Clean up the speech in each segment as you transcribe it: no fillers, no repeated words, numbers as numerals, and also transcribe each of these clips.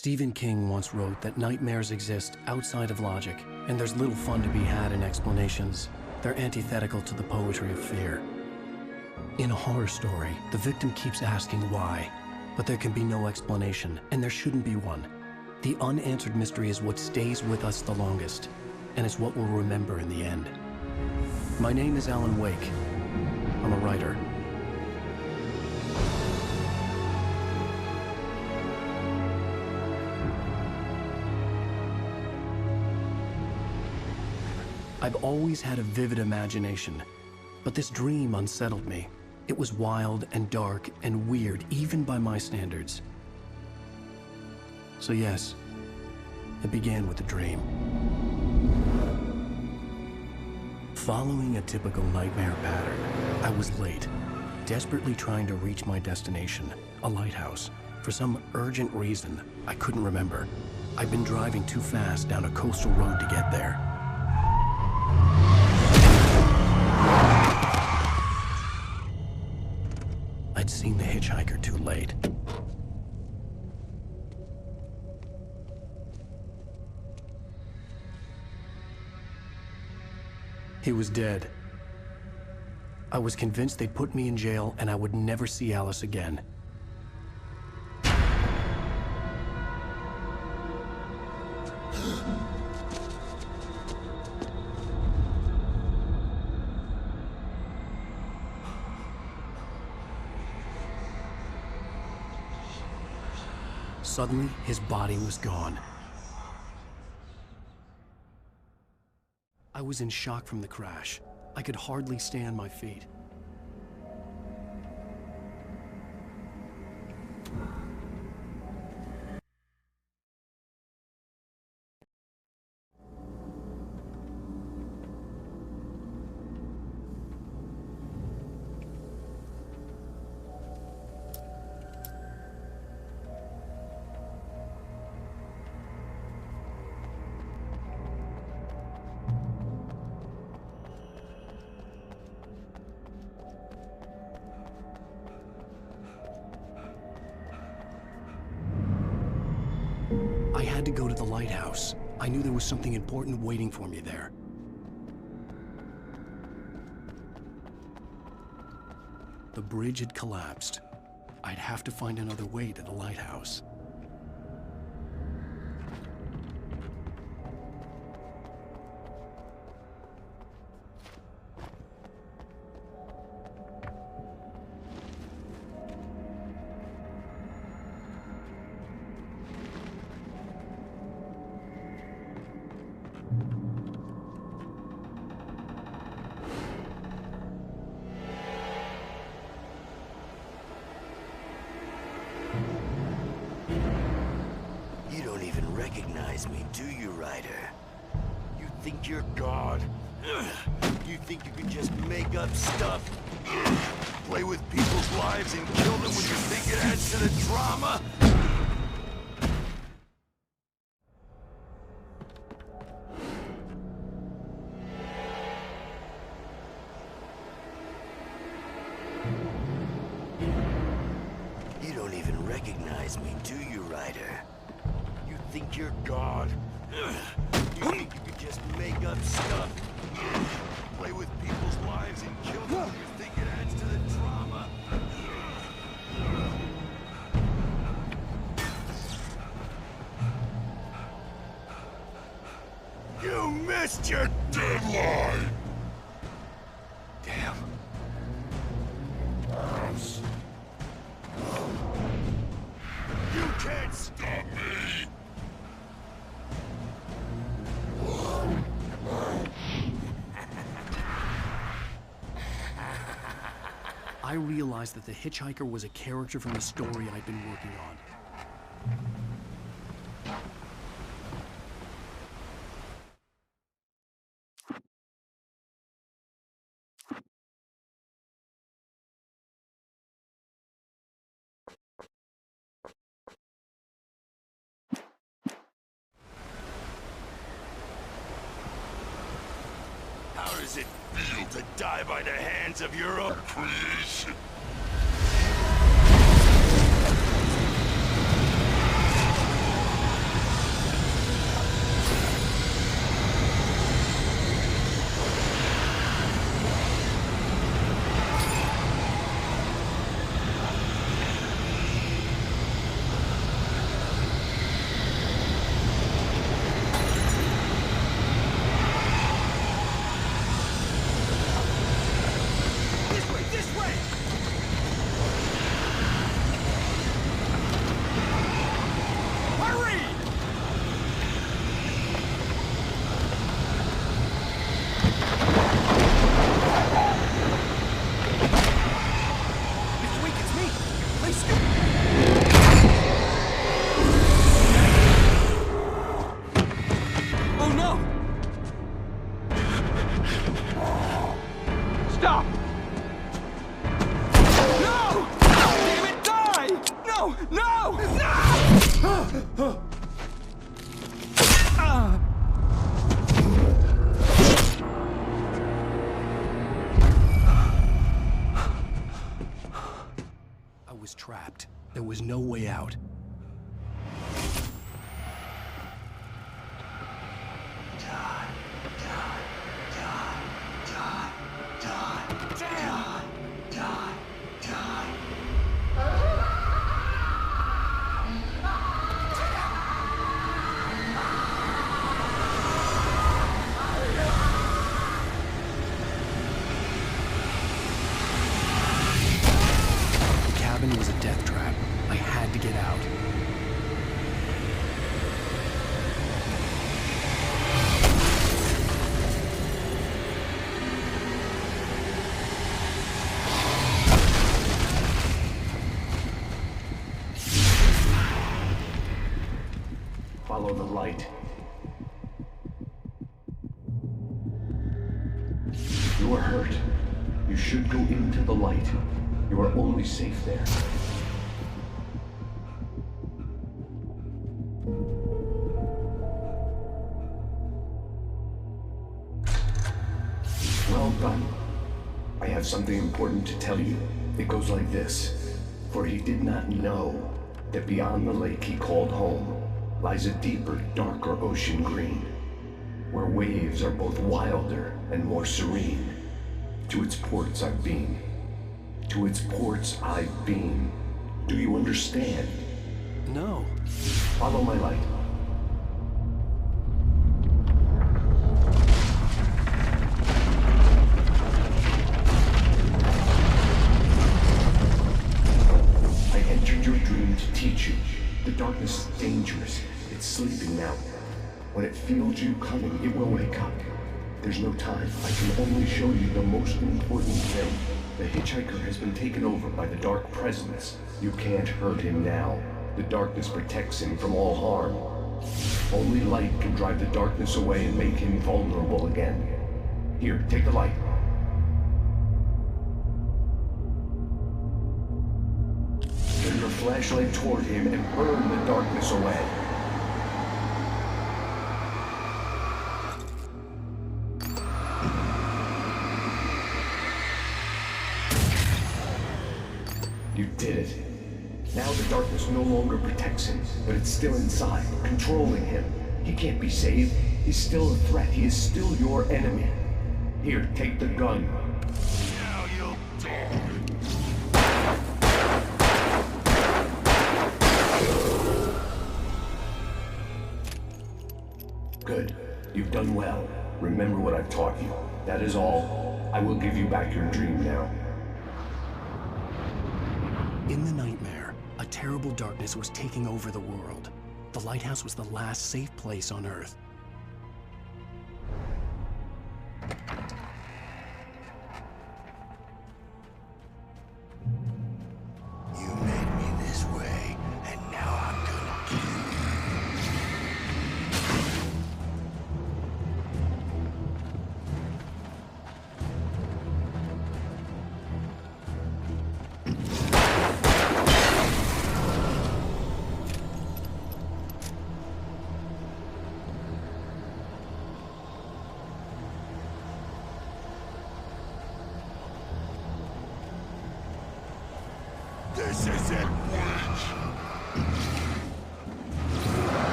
Stephen King once wrote that nightmares exist outside of logic, and there's little fun to be had in explanations. They're antithetical to the poetry of fear. In a horror story, the victim keeps asking why, but there can be no explanation, and there shouldn't be one. The unanswered mystery is what stays with us the longest, and it's what we'll remember in the end. My name is Alan Wake. I'm a writer. I've always had a vivid imagination, but this dream unsettled me. It was wild and dark and weird, even by my standards. So yes, it began with a dream. Following a typical nightmare pattern, I was late, desperately trying to reach my destination, a lighthouse. For some urgent reason, I couldn't remember. I'd been driving too fast down a coastal road to get there. I'd seen the hitchhiker too late. He was dead. I was convinced they'd put me in jail and I would never see Alice again. Suddenly, his body was gone. I was in shock from the crash. I could hardly stay on my feet. I had to go to the lighthouse. I knew there was something important waiting for me there. The bridge had collapsed. I'd have to find another way to the lighthouse. Recognize me, do you, Ryder? You think you're God? You think you can just make up stuff? Play with people's lives and kill them when you think it adds to the drama? You don't even recognize me, do you, Ryder? Think you're God? You think you could just make up stuff? Play with people's lives and kill them when you think it adds to the drama? You missed your deadline! Damn. You can't stop me! I realized that the hitchhiker was a character from the story I'd been working on. How does it feel to die by the hands of your own creation? No! No! No! I was trapped. There was no way out. The cabin was a death trap. I had to get out. Follow the light. You are hurt. You should go into the light. You are only safe there. Well done. I have something important to tell you. It goes like this. For he did not know that beyond the lake he called home lies a deeper, darker ocean green, where waves are both wilder and more serene. To its ports I've been. To its ports I've been. Do you understand? No. Follow my light. I entered your dream to teach you. The darkness is dangerous. It's sleeping now. When it feels you coming, it will wake up. There's no time. I can only show you the most important thing. The hitchhiker has been taken over by the dark presence. You can't hurt him now. The darkness protects him from all harm. Only light can drive the darkness away and make him vulnerable again. Here, take the light. Turn your flashlight toward him and burn the darkness away. You did it. Now the darkness no longer protects him, but it's still inside, controlling him. He can't be saved. He's still a threat. He is still your enemy. Here, take the gun. Now you'll die. Good. You've done well. Remember what I've taught you. That is all. I will give you back your dream now. In the nightmare, a terrible darkness was taking over the world. The lighthouse was the last safe place on Earth. You made me this way, and now I'm gonna kill you.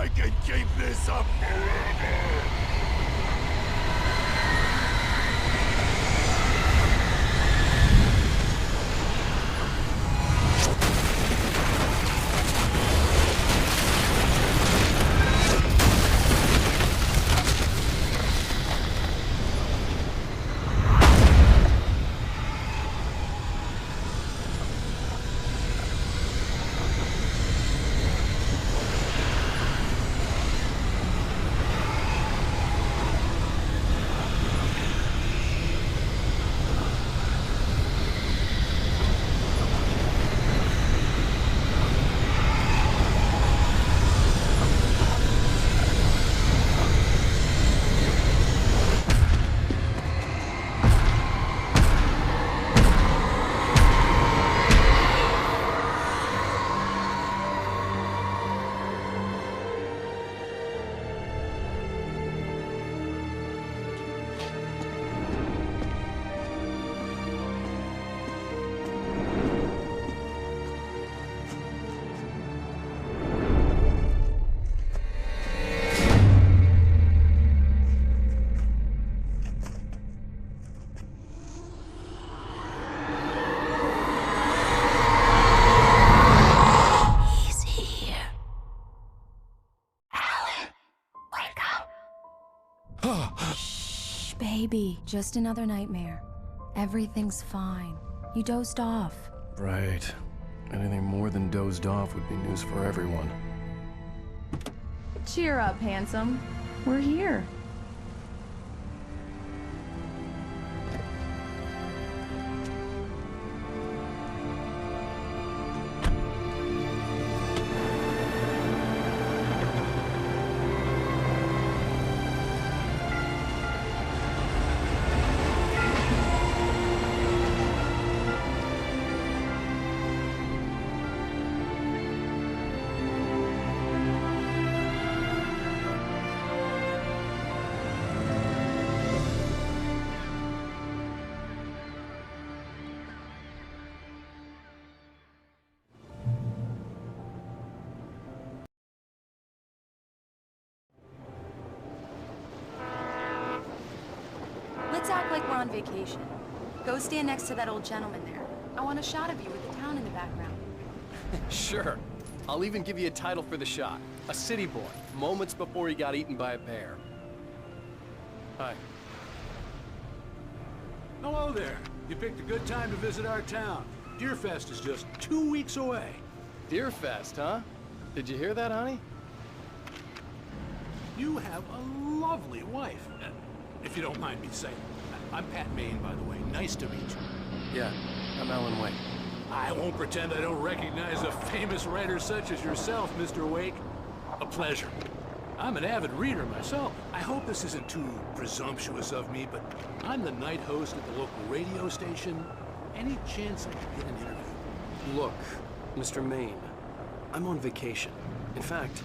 I can keep this up forever! Baby, just another nightmare. Everything's fine. You dozed off. Right. Anything more than dozed off would be news for everyone. Cheer up, handsome. We're here. Let's act like we're on vacation. Go stand next to that old gentleman there. I want a shot of you with the town in the background. Sure. I'll even give you a title for the shot. A city boy, moments before he got eaten by a bear. Hi. Hello there. You picked a good time to visit our town. Deerfest is just 2 weeks away. Deerfest, huh? Did you hear that, honey? You have a lovely wife. If you don't mind me saying. I'm Pat Maine, by the way. Nice to meet you. Yeah, I'm Alan Wake. I won't pretend I don't recognize a famous writer such as yourself, Mr. Wake. A pleasure. I'm an avid reader myself. I hope this isn't too presumptuous of me, but I'm the night host at the local radio station. Any chance I could get an interview? Look, Mr. Maine, I'm on vacation. In fact,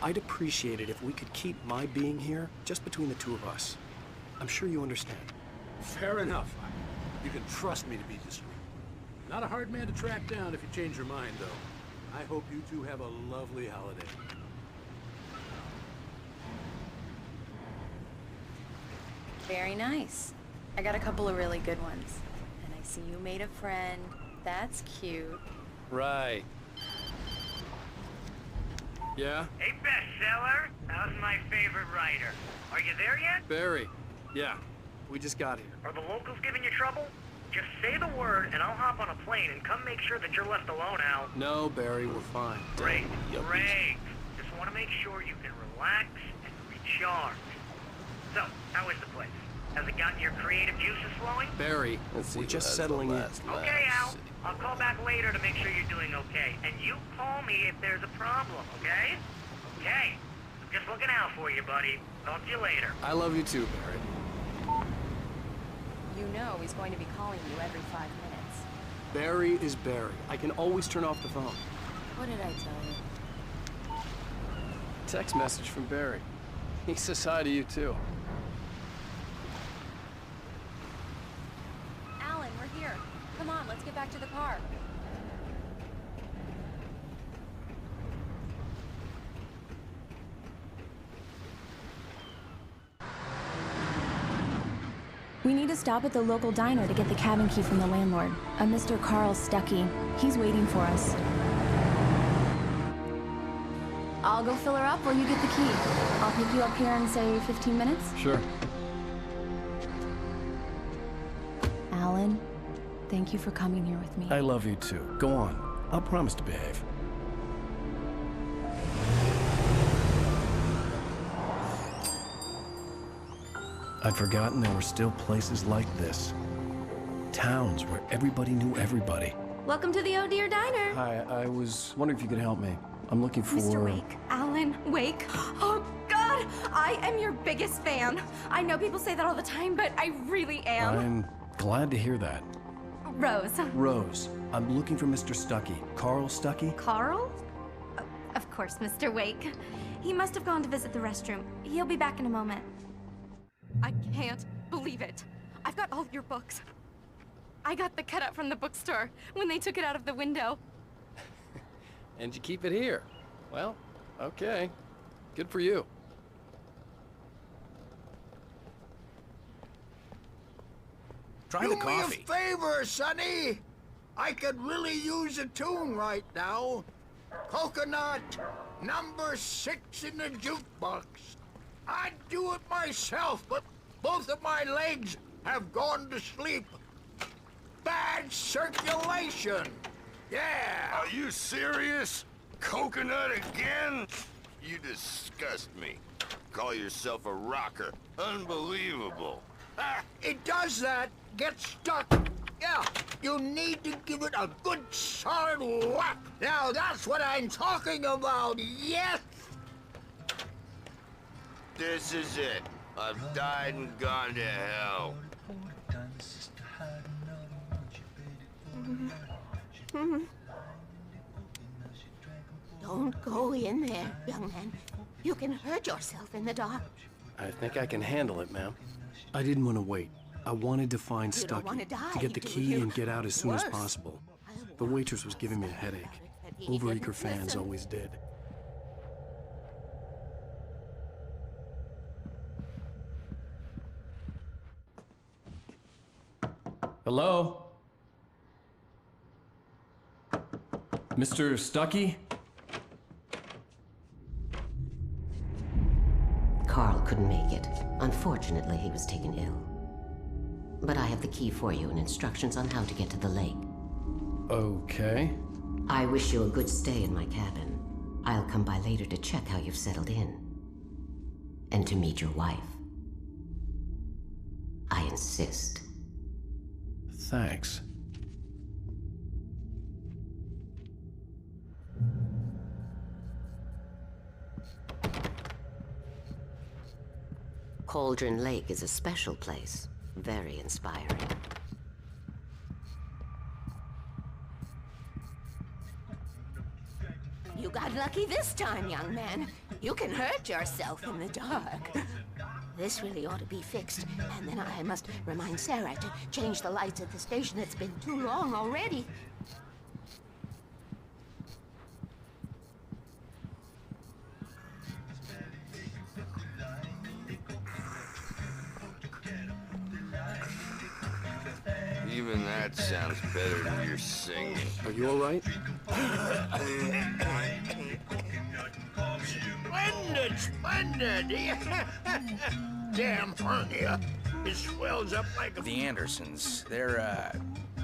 I'd appreciate it if we could keep my being here just between the two of us. I'm sure you understand. Fair enough. You can trust me to be discreet. Not a hard man to track down if you change your mind, though. I hope you two have a lovely holiday. Very nice. I got a couple of really good ones. And I see you made a friend. That's cute. Right. Yeah? Hey, bestseller. How's my favorite writer? Are you there yet? Barry. Yeah. We just got here. Are the locals giving you trouble? Just say the word, and I'll hop on a plane and come make sure that you're left alone, Al. No, Barry, we're fine. Great, great. Just want to make sure you can relax and recharge. So, how is the place? Has it gotten your creative juices flowing? Barry, We're just settling in. Okay, Al. I'll call back later to make sure you're doing okay. And you call me if there's a problem, okay? Okay. I'm just looking out for you, buddy. Talk to you later. I love you too, Barry. You know he's going to be calling you every 5 minutes. Barry is Barry. I can always turn off the phone. What did I tell you? Text message from Barry. He says hi to you too. Alan, we're here. Come on, let's get back to the car. We need to stop at the local diner to get the cabin key from the landlord, a Mr. Carl Stuckey. He's waiting for us. I'll go fill her up while you get the key. I'll pick you up here in, say, 15 minutes? Sure. Alan, thank you for coming here with me. I love you too. Go on. I'll promise to behave. I'd forgotten there were still places like this. Towns where everybody knew everybody. Welcome to the Oh Dear Diner. Hi, I was wondering if you could help me. I'm looking for... Mr. Wake. Alan Wake. Oh, God! I am your biggest fan. I know people say that all the time, but I really am. I'm glad to hear that. Rose. Rose, I'm looking for Mr. Stuckey. Carl Stuckey? Carl? Of course, Mr. Wake. He must have gone to visit the restroom. He'll be back in a moment. I can't believe it. I've got all your books. I got the cutout from the bookstore when they took it out of the window. And you keep it here. Well, okay. Good for you. Try the coffee. Do me a favor, Sonny. I could really use a tune right now. Coconut, number 6 in the jukebox. I'd do it myself, but both of my legs have gone to sleep. Bad circulation. Yeah. Are you serious? Coconut again? You disgust me. Call yourself a rocker. Unbelievable. It does that. Get stuck. Yeah, you need to give it a good solid whack. Now that's what I'm talking about. Yes. This is it. I've died and gone to hell. Don't go in there, young man. You can hurt yourself in the dark. I think I can handle it, ma'am. I didn't want to wait. I wanted to find You don't Stuckey, wanna die, to get the do key you? and get out as soon as Worse. possible. The waitress was giving me a headache. Overeager fans always did. Hello? Mr. Stuckey? Carl couldn't make it. Unfortunately, he was taken ill. But I have the key for you and instructions on how to get to the lake. Okay. I wish you a good stay in my cabin. I'll come by later to check how you've settled in. And to meet your wife. I insist. Thanks. Cauldron Lake is a special place. Very inspiring. You got lucky this time, young man. You can hurt yourself in the dark. This really ought to be fixed, and then I must remind Sarah to change the lights at the station. It's been too long already. Even that sounds better than your singing. Are you all right? Splendid, splendid. Damn hernia. It swells up like a... The Andersons. They're,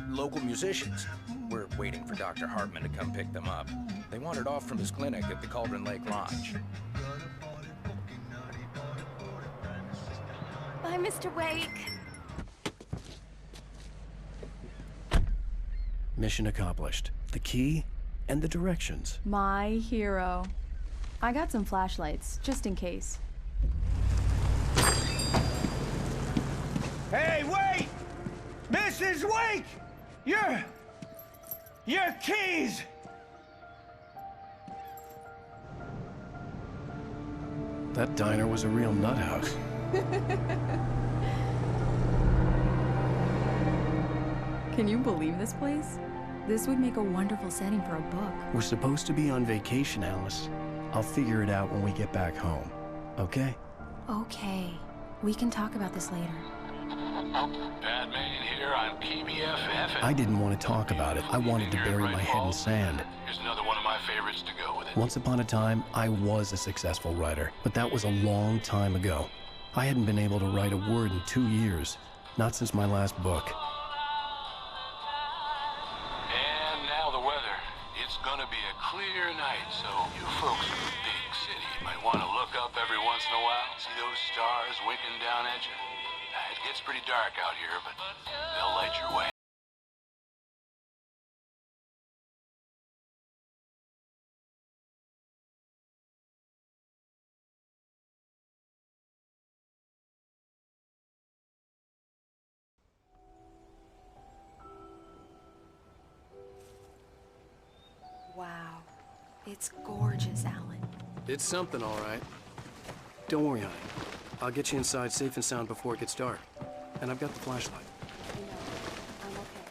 local musicians. We're waiting for Dr. Hartman to come pick them up. They wandered off from his clinic at the Cauldron Lake Lodge. Bye, Mr. Wake. Mission accomplished. The key and the directions. My hero. I got some flashlights, just in case. Hey, wait! Mrs. Wake! Your keys! That diner was a real nut house. Can you believe this place? This would make a wonderful setting for a book. We're supposed to be on vacation, Alice. I'll figure it out when we get back home. Okay? Okay. We can talk about this later. Pat Main here on PBFF. I didn't want to talk about it. I wanted to bury my head in sand. Here's another one of my favorites to go with it. Once upon a time, I was a successful writer, but that was a long time ago. I hadn't been able to write a word in 2 years, not since my last book. And now the weather. It's gonna be a clear night, so you folks in the big city might want to look up every once in a while, see those stars winking down at you. It gets pretty dark out here, but they'll light your way. Wow. It's gorgeous, Alan. It's something, all right. Don't worry, honey. I'll get you inside safe and sound before it gets dark. And I've got the flashlight. You know, I'm okay.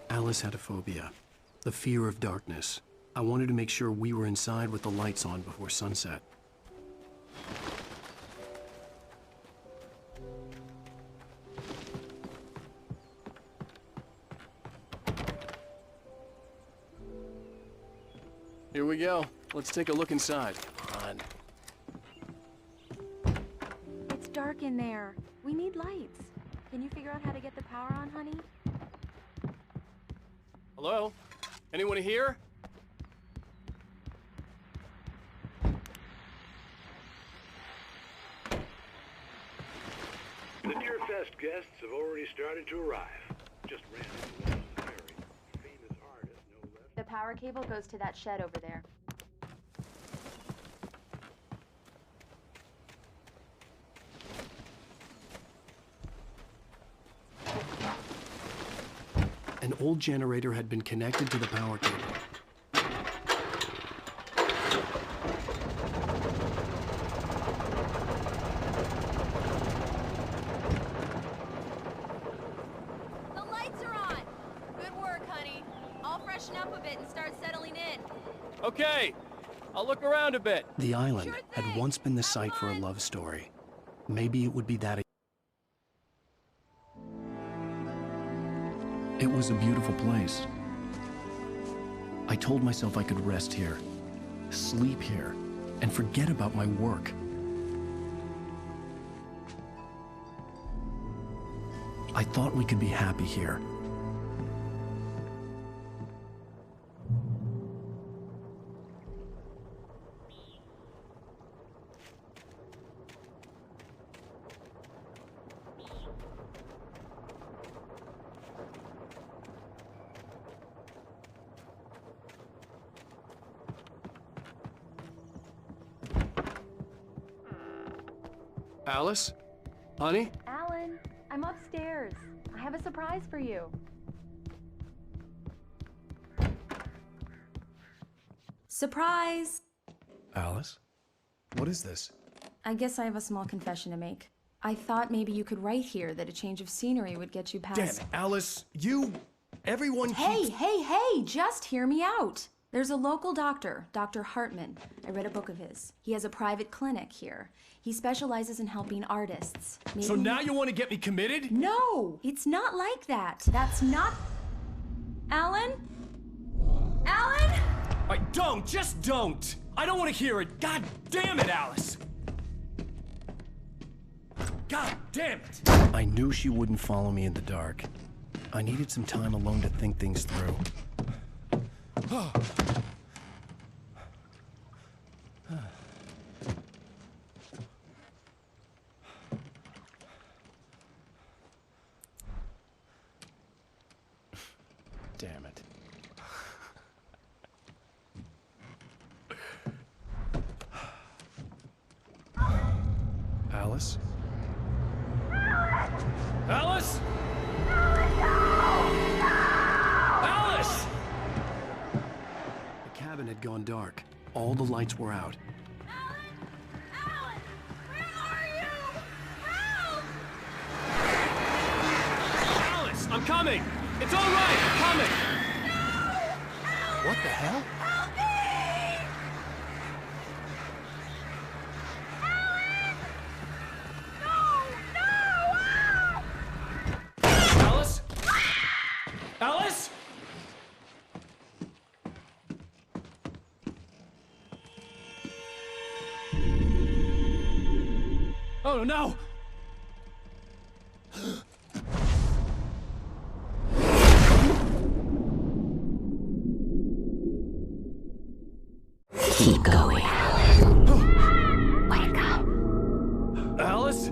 Alice had a phobia, the fear of darkness. I wanted to make sure we were inside with the lights on before sunset. Here we go. Let's take a look inside. Come on. It's dark in there. We need lights. Can you figure out how to get the power on, honey? Hello? Anyone here? The Deer Fest guests have already started to arrive. Just ran into one very famous artist, no less. The power cable goes to that shed over there. An old generator had been connected to the power cable. The lights are on! Good work, honey. I'll freshen up a bit and start settling in. Okay. I'll look around a bit. The island had once been the site for a love story. Maybe it would be that. It was a beautiful place. I told myself I could rest here, sleep here, and forget about my work. I thought we could be happy here. Alice? Honey? Alan, I'm upstairs. I have a surprise for you. Surprise! Alice? What is this? I guess I have a small confession to make. I thought maybe you could write here that a change of scenery would get you past... Damn it, Alice, everyone keeps... Hey, just hear me out. There's a local doctor, Dr. Hartman. I read a book of his. He has a private clinic here. He specializes in helping artists. Maybe So now you want to get me committed? No, it's not like that. That's not... Alan? Alan? Just don't! I don't want to hear it! God damn it, Alice! God damn it! I knew she wouldn't follow me in the dark. I needed some time alone to think things through. Damn it. Alice? Alice? Alice! The cabin had gone dark. All the lights were out. Alan, where are you? Help! Alice, I'm coming! It's all right, I'm coming! What the hell? Help me! Alan! No! Ah! Oh, no! Keep going. Wake up. Alice?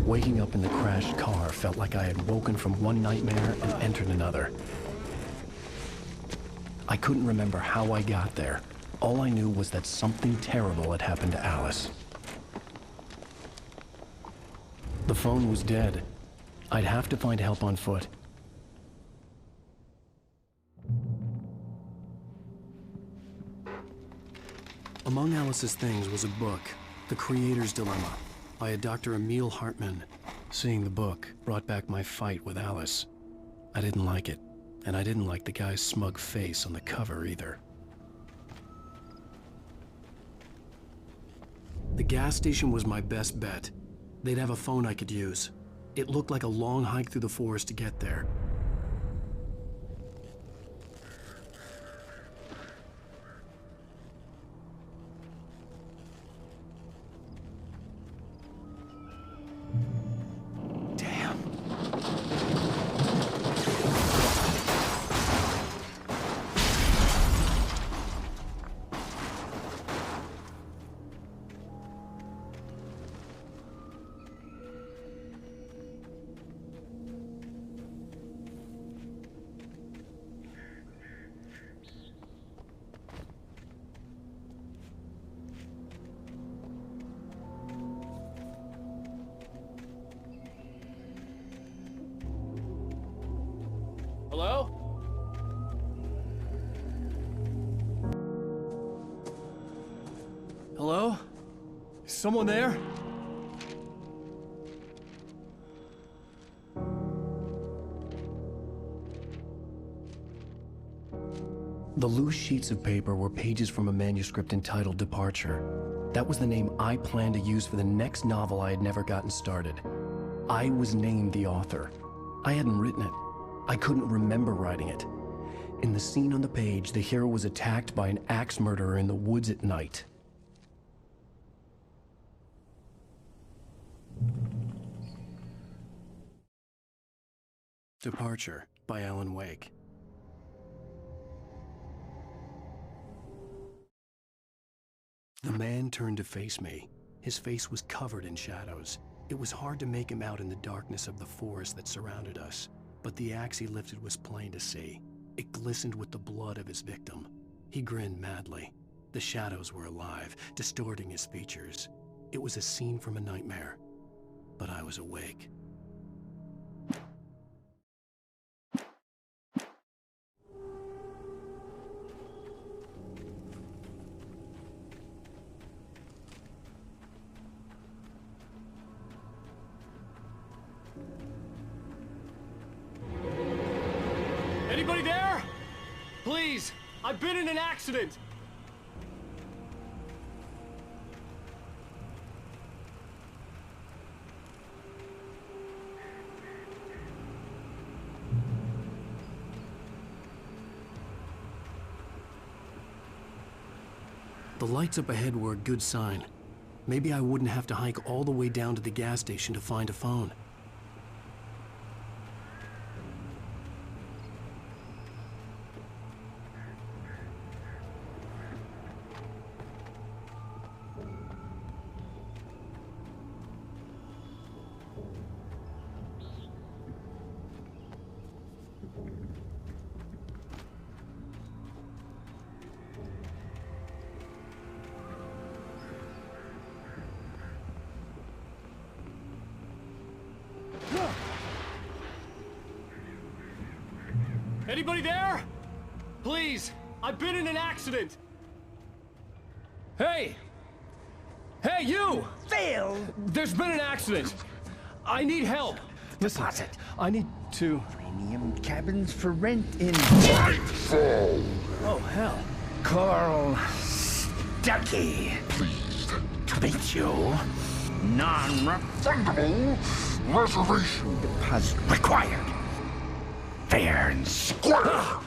Waking up in the crashed car felt like I had woken from one nightmare and entered another. I couldn't remember how I got there. All I knew was that something terrible had happened to Alice. The phone was dead. I'd have to find help on foot. Among Alice's things was a book, The Creator's Dilemma, by a Dr. Emil Hartmann. Seeing the book brought back my fight with Alice. I didn't like it, and I didn't like the guy's smug face on the cover either. The gas station was my best bet. They'd have a phone I could use. It looked like a long hike through the forest to get there. Hello? Hello? Is someone there? The loose sheets of paper were pages from a manuscript entitled Departure. That was the name I planned to use for the next novel I had never gotten started. I was named the author. I hadn't written it. I couldn't remember writing it. In the scene on the page, the hero was attacked by an axe murderer in the woods at night. Departure by Alan Wake. The man turned to face me. His face was covered in shadows. It was hard to make him out in the darkness of the forest that surrounded us, but the axe he lifted was plain to see. It glistened with the blood of his victim. He grinned madly. The shadows were alive, distorting his features. It was a scene from a nightmare, but I was awake. Anybody there? Please, I've been in an accident. The lights up ahead were a good sign. Maybe I wouldn't have to hike all the way down to the gas station to find a phone. Anybody there? Please, I've been in an accident. Hey! Hey, you! Phil! There's been an accident. I need help. Listen, Deposit. I need to... Premium cabins for rent in... Oh, hell. Carl Stuckey. Pleased To meet you. Non-refundable reservation deposit required. fair and square.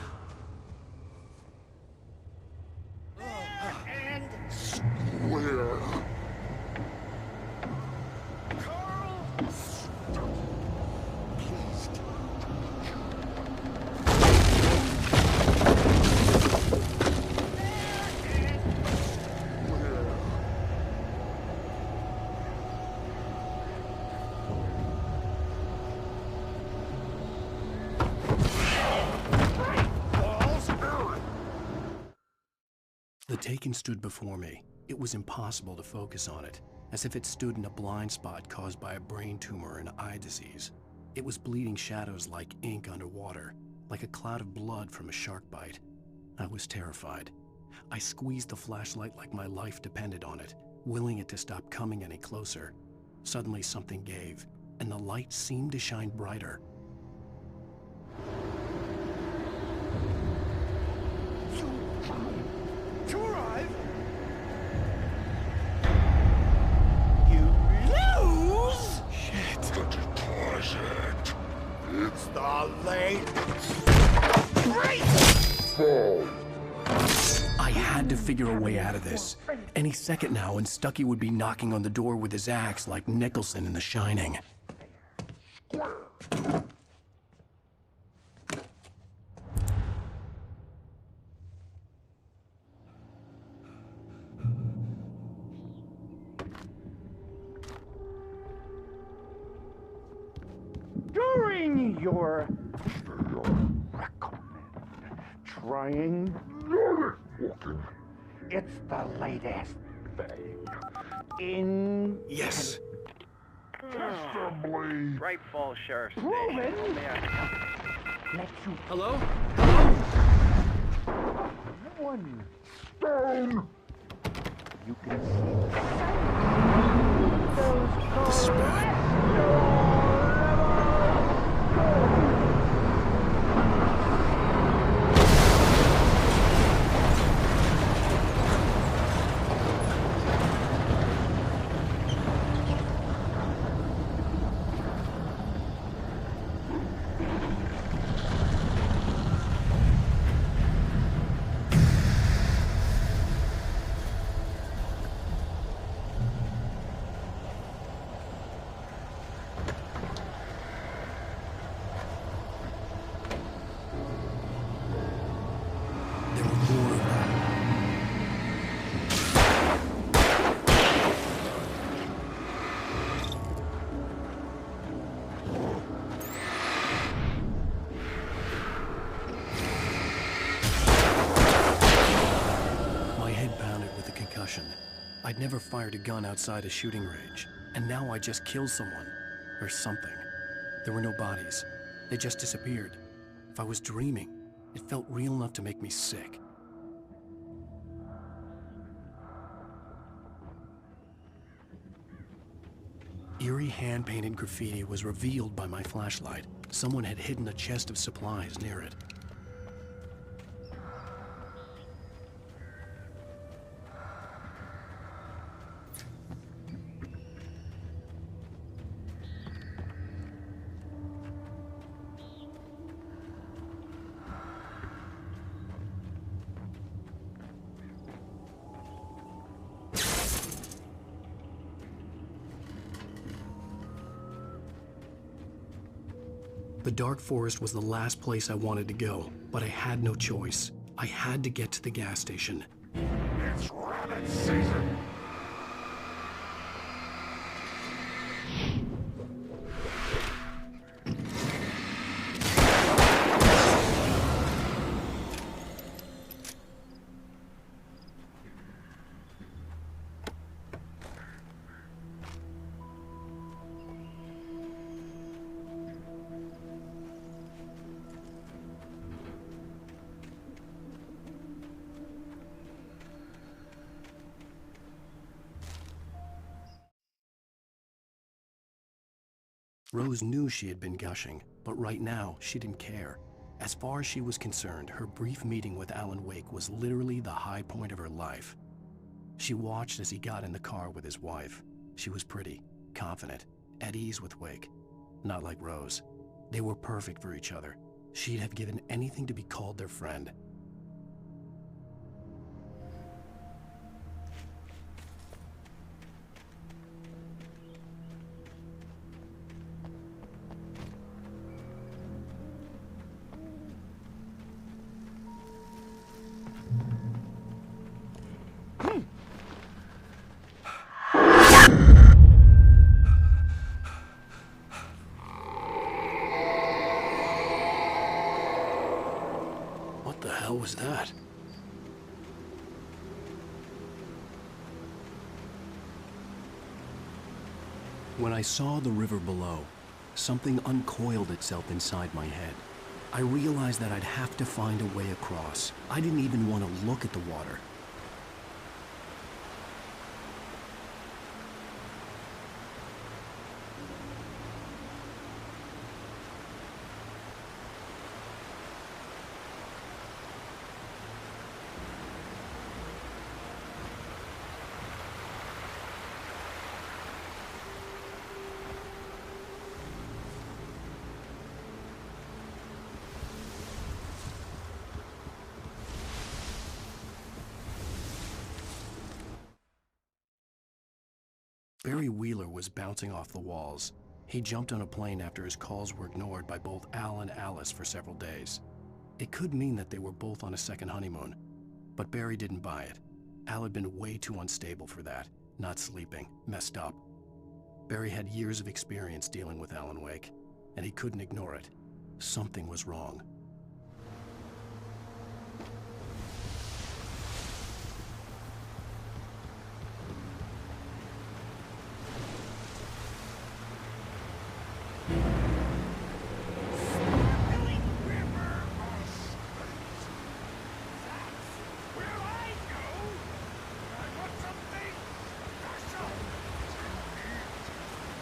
The Taken stood before me. It was impossible to focus on it, as if it stood in a blind spot caused by a brain tumor and eye disease. It was bleeding shadows like ink underwater, like a cloud of blood from a shark bite. I was terrified. I squeezed the flashlight like my life depended on it, willing it to stop coming any closer. Suddenly something gave, and the light seemed to shine brighter. To arrive. You lose? Shit. The deposit. It's the late Fall. I had to figure a way out of this. Any second now, and Stucky would be knocking on the door with his axe like Nicholson in The Shining. During your recommend trying walking, it's the latest thing in Yes. testably Great Falls Sheriff's proven. Station. Let you Hello? one stone. You can see The spat. I'd never fired a gun outside a shooting range, and now I just killed someone. Or something. There were no bodies. They just disappeared. If I was dreaming, it felt real enough to make me sick. Eerie hand-painted graffiti was revealed by my flashlight. Someone had hidden a chest of supplies near it. The dark forest was the last place I wanted to go, but I had no choice. I had to get to the gas station. It's rabbit season. Rose knew she had been gushing, but right now, she didn't care. As far as she was concerned, her brief meeting with Alan Wake was literally the high point of her life. She watched as he got in the car with his wife. She was pretty, confident, at ease with Wake. Not like Rose. They were perfect for each other. She'd have given anything to be called their friend. What the hell was that? When I saw the river below, something uncoiled itself inside my head. I realized that I'd have to find a way across. I didn't even want to look at the water. Barry Wheeler was bouncing off the walls. He jumped on a plane after his calls were ignored by both Al and Alice for several days. It could mean that they were both on a second honeymoon, but Barry didn't buy it. Al had been way too unstable for that, not sleeping, messed up. Barry had years of experience dealing with Alan Wake, and he couldn't ignore it. Something was wrong.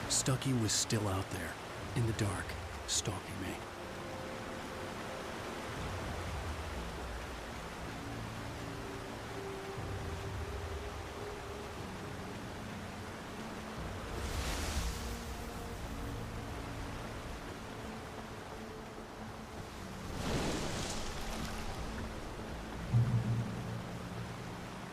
Stucky was still out there, in the dark, stalking me.